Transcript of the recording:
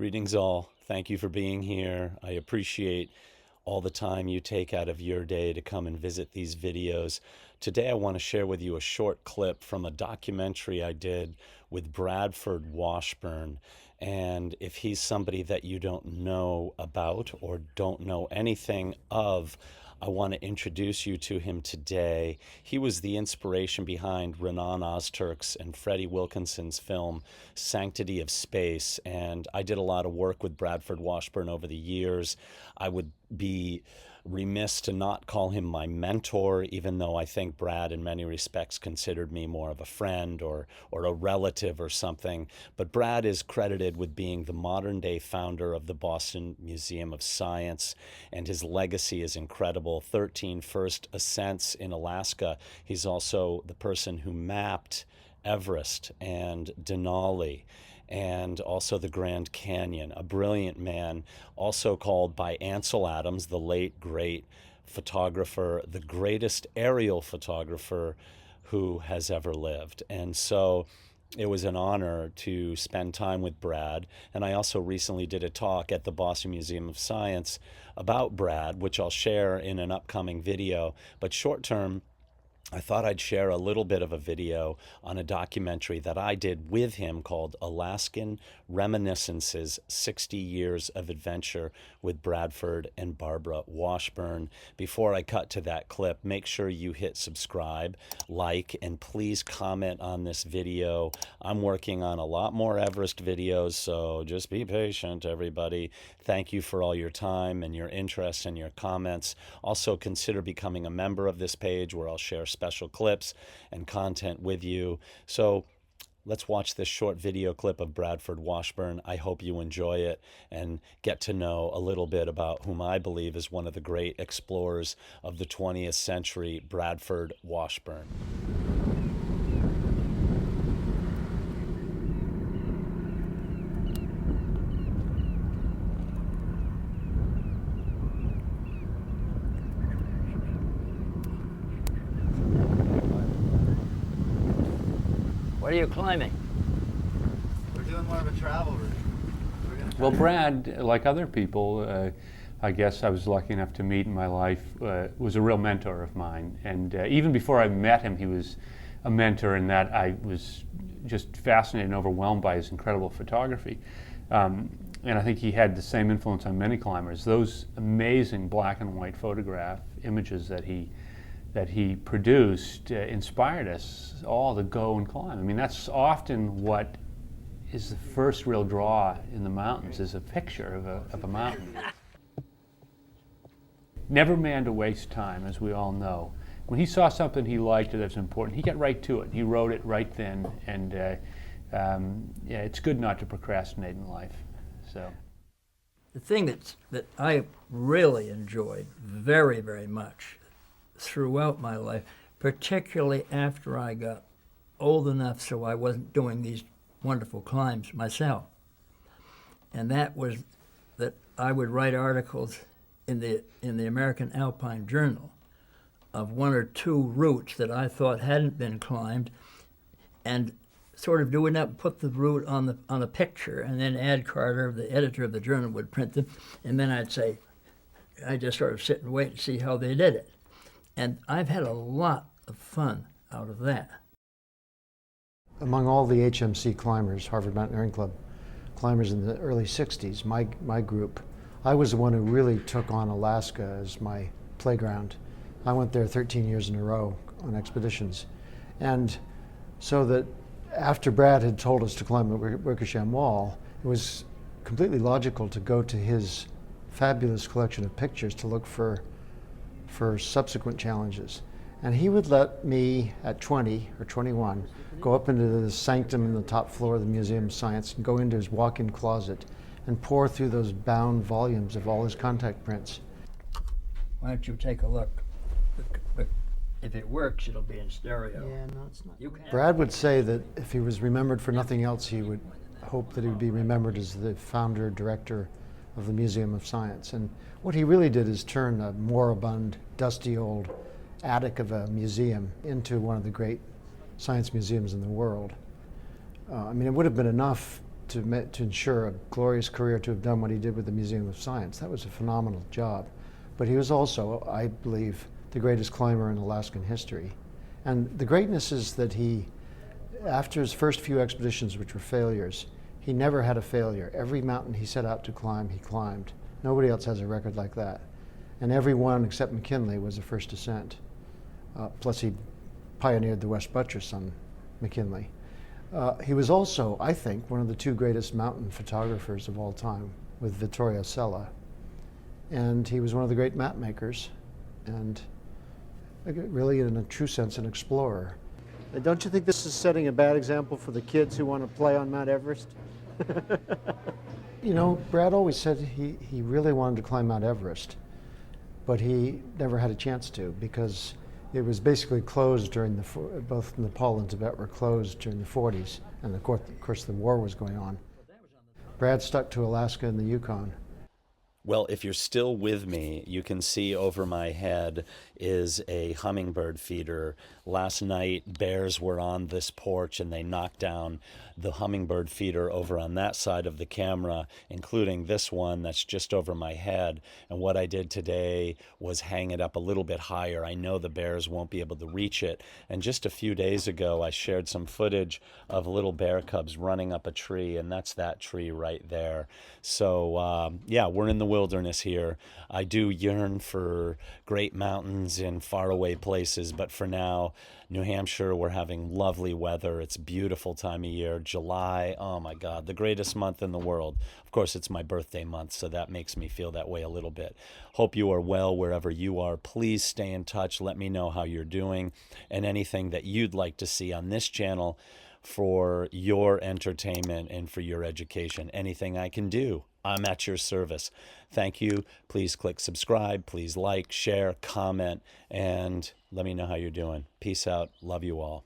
Greetings all. Thank you for being here. I appreciate all the time you take out of your day to come and visit these videos. Today I want to share with you a short clip from a documentary I did with Bradford Washburn. And if he's somebody that you don't know about or don't know anything of, I want to introduce you to him today. He was the inspiration behind Renan Ozturk's and Freddie Wilkinson's film Sanctity of Space, and I did a lot of work with Bradford Washburn over the years. I would be remiss to not call him my mentor, even though I think Brad in many respects considered me more of a friend or a relative or something. But Brad is credited with being the modern day founder of the Boston Museum of Science, and his legacy is incredible. 13 first ascents in Alaska. He's also the person who mapped Everest and Denali, and also the Grand Canyon. A brilliant man, also called by Ansel Adams, the late great photographer, the greatest aerial photographer who has ever lived. And so it was an honor to spend time with Brad. And I also recently did a talk at the Boston Museum of Science about Brad, which I'll share in an upcoming video. But short term, I thought I'd share a little bit of a video on a documentary that I did with him called Alaskan Reminiscences, 60 Years of Adventure with Bradford and Barbara Washburn. Before I cut to that clip, make sure you hit subscribe, like, and please comment on this video. I'm working on a lot more Everest videos, so just be patient, everybody. Thank you for all your time and your interest and your comments. Also, consider becoming a member of this page where I'll share special clips and content with you. So let's watch this short video clip of Bradford Washburn. I hope you enjoy it and get to know a little bit about whom I believe is one of the great explorers of the 20th century, Bradford Washburn. What are you climbing? We're doing more of a travel route. Well, Brad, like other people, I guess I was lucky enough to meet in my life, was a real mentor of mine. And even before I met him, he was a mentor in that I was just fascinated and overwhelmed by his incredible photography. And I think he had the same influence on many climbers. Those amazing black and white photograph images that he produced inspired us all to go and climb. I mean, that's often what is the first real draw in the mountains, is a picture of a mountain. Never man to waste time, as we all know. When he saw something he liked or that was important, he got right to it. He wrote it right then, and yeah, it's good not to procrastinate in life. So, The thing that I really enjoyed very, very much throughout my life, particularly after I got old enough so I wasn't doing these wonderful climbs myself. And that was that I would write articles in the American Alpine Journal of one or two routes that I thought hadn't been climbed, and sort of doing up, put the route on a picture, and then Ad Carter, the editor of the journal, would print them, and then I'd just sort of sit and wait and see how they did it. And I've had a lot of fun out of that. Among all the HMC climbers, Harvard Mountaineering Club climbers in the early 60s, my group, I was the one who really took on Alaska as my playground. I went there 13 years in a row on expeditions. And so that after Brad had told us to climb the Wickersham Wall, it was completely logical to go to his fabulous collection of pictures to look for subsequent challenges. And he would let me, at 20 or 21, go up into the sanctum in the top floor of the Museum of Science and go into his walk-in closet and pour through those bound volumes of all his contact prints. Why don't you take a look? If it works, it'll be in stereo. Yeah, no, it's not. You can. Brad would say that if he was remembered for nothing else, he would hope that he would be remembered as the founder, director of the Museum of Science. And what he really did is turn a moribund, dusty old attic of a museum into one of the great science museums in the world. I mean, it would have been enough to ensure a glorious career, to have done what he did with the Museum of Science. That was a phenomenal job. But he was also, I believe, the greatest climber in Alaskan history. And the greatness is that he, after his first few expeditions, which were failures, he never had a failure. Every mountain he set out to climb, he climbed. Nobody else has a record like that. And every one except McKinley was a first ascent. Plus he pioneered the West Buttress on McKinley. He was also, I think, one of the two greatest mountain photographers of all time, with Vittorio Sella. And he was one of the great map makers, and really, in a true sense, an explorer. Don't you think this is setting a bad example for the kids who want to play on Mount Everest? You know, Brad always said he really wanted to climb Mount Everest, but he never had a chance to, because it was basically closed during both Nepal and Tibet were closed during the 40s, and of course the war was going on. Brad stuck to Alaska and the Yukon. Well, if you're still with me, you can see over my head is a hummingbird feeder. Last night, bears were on this porch and they knocked down the hummingbird feeder over on that side of the camera, including this one that's just over my head. And what I did today was hang it up a little bit higher. I know the bears won't be able to reach it. And just a few days ago, I shared some footage of little bear cubs running up a tree, and that's that tree right there. So, yeah, we're in the wilderness here. I do yearn for great mountains in faraway places, but for now, New Hampshire, we're having lovely weather. It's a beautiful time of year. July, oh my God, the greatest month in the world. Of course, it's my birthday month, so that makes me feel that way a little bit. Hope you are well wherever you are. Please stay in touch. Let me know how you're doing, and anything that you'd like to see on this channel for your entertainment and for your education. Anything I can do, I'm at your service. Thank you. Please click subscribe. Please like, share, comment, and let me know how you're doing. Peace out. Love you all.